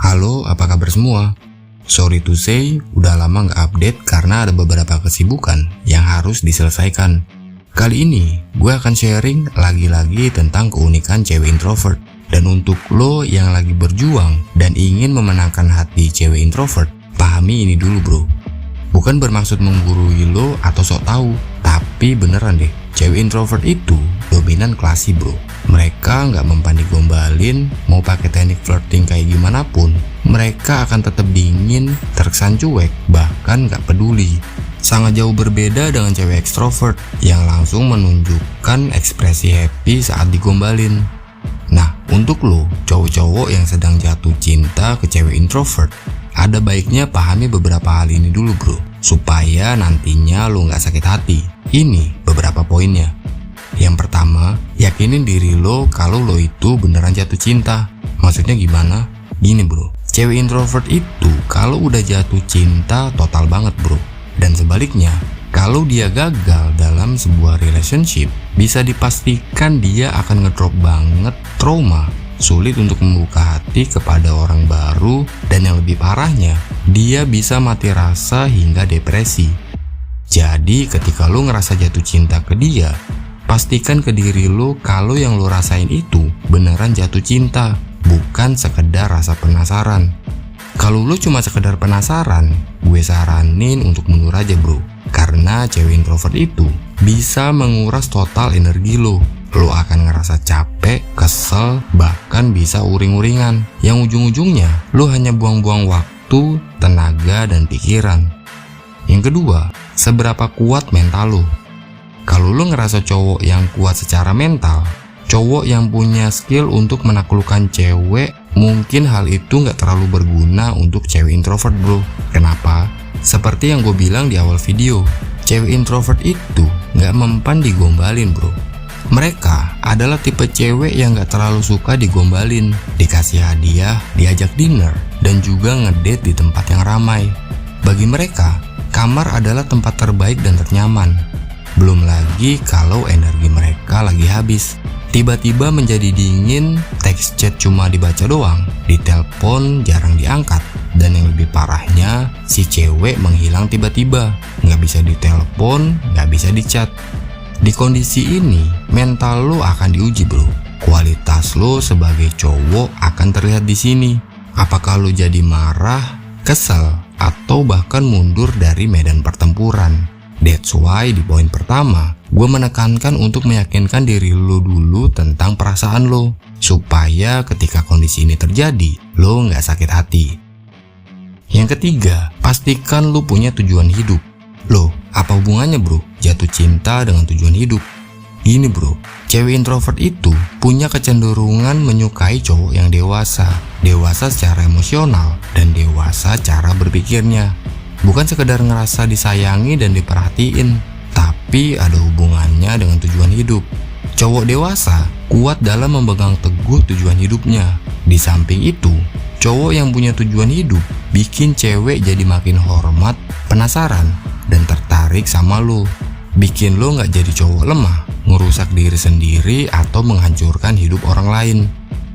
Halo, apa kabar semua? Sorry to say, udah lama nggak update karena ada beberapa kesibukan yang harus diselesaikan. Kali ini, gue akan sharing lagi-lagi tentang keunikan cewek introvert. Dan untuk lo yang lagi berjuang dan ingin memenangkan hati cewek introvert, pahami ini dulu bro. Bukan bermaksud menggurui lo atau sok tahu, tapi beneran deh, cewek introvert itu dominan klasi bro. Mereka nggak mempan digombalin, mau pakai teknik flirting kayak gimana pun, mereka akan tetap dingin, terkesan cuek, bahkan nggak peduli. Sangat jauh berbeda dengan cewek ekstrovert yang langsung menunjukkan ekspresi happy saat digombalin. Nah, untuk lo, cowok-cowok yang sedang jatuh cinta ke cewek introvert, ada baiknya pahami beberapa hal ini dulu bro, supaya nantinya lo nggak sakit hati. Ini beberapa poinnya. Yang pertama, yakinin diri lo kalau lo itu beneran jatuh cinta. Maksudnya gimana? Gini bro, cewek introvert itu kalau udah jatuh cinta total banget bro. Dan sebaliknya, kalau dia gagal dalam sebuah relationship, bisa dipastikan dia akan ngedrop banget, trauma, sulit untuk membuka hati kepada orang baru, dan yang lebih parahnya, dia bisa mati rasa hingga depresi. Jadi ketika lo ngerasa jatuh cinta ke dia, pastikan ke diri lo kalau yang lo rasain itu beneran jatuh cinta, bukan sekedar rasa penasaran. Kalau lo cuma sekedar penasaran, gue saranin untuk mundur aja bro. Karena cewek introvert itu bisa menguras total energi lo. Lo akan ngerasa capek, kesel, bahkan bisa uring-uringan. Yang ujung-ujungnya lo hanya buang-buang waktu, tenaga, dan pikiran. Yang kedua, seberapa kuat mental lo. Kalau lo ngerasa cowok yang kuat secara mental, cowok yang punya skill untuk menaklukkan cewek, mungkin hal itu nggak terlalu berguna untuk cewek introvert bro. Kenapa? Seperti yang gue bilang di awal video, cewek introvert itu nggak mempan digombalin bro. Mereka adalah tipe cewek yang nggak terlalu suka digombalin, dikasih hadiah, diajak dinner, dan juga ngedate di tempat yang ramai. Bagi mereka, kamar adalah tempat terbaik dan ternyaman. Belum lagi kalau energi mereka lagi habis, tiba-tiba menjadi dingin, teks chat cuma dibaca doang, ditelepon jarang diangkat, dan yang lebih parahnya, si cewek menghilang tiba-tiba, nggak bisa ditelepon, nggak bisa dicat. Di kondisi ini, mental lo akan diuji bro. Kualitas lo sebagai cowok akan terlihat di sini. Apakah lo jadi marah, kesel, atau bahkan mundur dari medan pertempuran? That's why di poin pertama, gue menekankan untuk meyakinkan diri lo dulu tentang perasaan lo, supaya ketika kondisi ini terjadi, lo nggak sakit hati. Yang ketiga, pastikan lo punya tujuan hidup. Lo, apa hubungannya bro, jatuh cinta dengan tujuan hidup? Gini bro, cewek introvert itu punya kecenderungan menyukai cowok yang dewasa. Dewasa secara emosional dan dewasa cara berpikirnya. Bukan sekedar ngerasa disayangi dan diperhatiin, tapi ada hubungannya dengan tujuan hidup. Cowok dewasa kuat dalam memegang teguh tujuan hidupnya. Di samping itu, cowok yang punya tujuan hidup bikin cewek jadi makin hormat, penasaran, dan tertarik sama lo. Bikin lo gak jadi cowok lemah, ngerusak diri sendiri, atau menghancurkan hidup orang lain.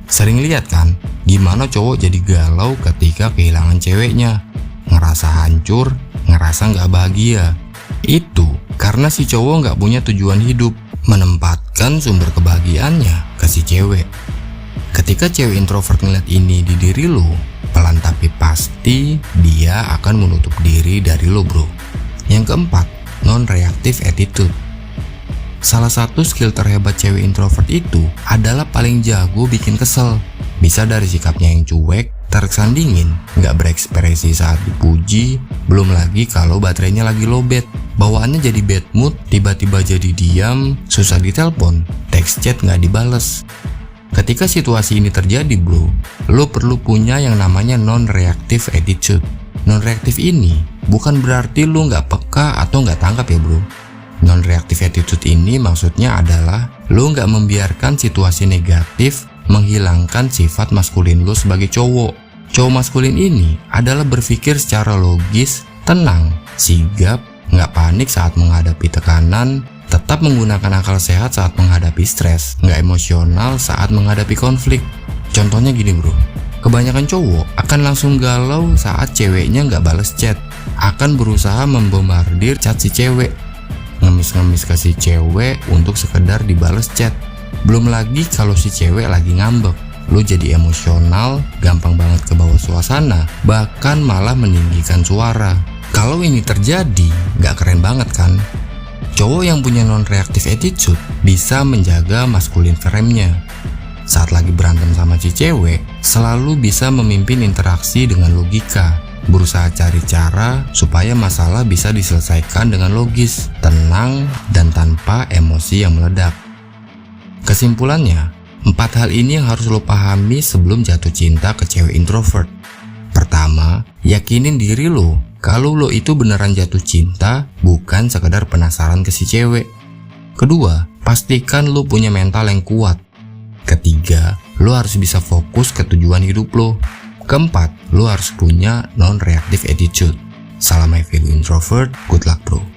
Sering lihat kan, gimana cowok jadi galau ketika kehilangan ceweknya, ngerasa hancur, ngerasa gak bahagia. Itu karena si cowok gak punya tujuan hidup, menempatkan sumber kebahagiaannya ke si cewek. Ketika cewek introvert ngeliat ini di diri lo, pelan tapi pasti dia akan menutup diri dari lo bro. Yang keempat, non-reactive attitude. Salah satu skill terhebat cewek introvert itu adalah paling jago bikin kesel. Bisa dari sikapnya yang cuek, terkesan dingin, nggak berekspresi saat dipuji, belum lagi kalau baterainya lagi lowbat, bawaannya jadi bad mood, tiba-tiba jadi diam, susah ditelepon, teks chat nggak dibales. Ketika situasi ini terjadi bro, lo perlu punya yang namanya non-reactive attitude. Non-reactive ini bukan berarti lo nggak peka atau nggak tangkap ya bro. Non-reactive attitude ini maksudnya adalah lo nggak membiarkan situasi negatif menghilangkan sifat maskulin lo sebagai cowok. Cowok maskulin ini adalah berpikir secara logis, tenang, sigap, nggak panik saat menghadapi tekanan, tetap menggunakan akal sehat saat menghadapi stres, nggak emosional saat menghadapi konflik. Contohnya gini bro, Kebanyakan cowok akan langsung galau saat ceweknya nggak bales chat, akan berusaha membombardir chat si cewek, ngemis-ngemis ke si cewek untuk sekedar dibales chat. Belum lagi kalau si cewek lagi ngambek, lo jadi emosional, gampang banget ke bawah suasana, bahkan malah meninggikan suara. Kalau ini terjadi, nggak keren banget kan? Cowok yang punya non-reactive attitude bisa menjaga masculine frame-nya. Saat lagi berantem sama si cewek, selalu bisa memimpin interaksi dengan logika, berusaha cari cara supaya masalah bisa diselesaikan dengan logis, tenang, dan tanpa emosi yang meledak. Kesimpulannya, 4 hal ini yang harus lo pahami sebelum jatuh cinta ke cewek introvert. Pertama, yakinin diri lo kalau lo itu beneran jatuh cinta, bukan sekedar penasaran ke si cewek. Kedua, pastikan lo punya mental yang kuat. Ketiga, lo harus bisa fokus ke tujuan hidup lo. Keempat, lo harus punya non-reactive attitude. Salam my fellow introvert, good luck bro.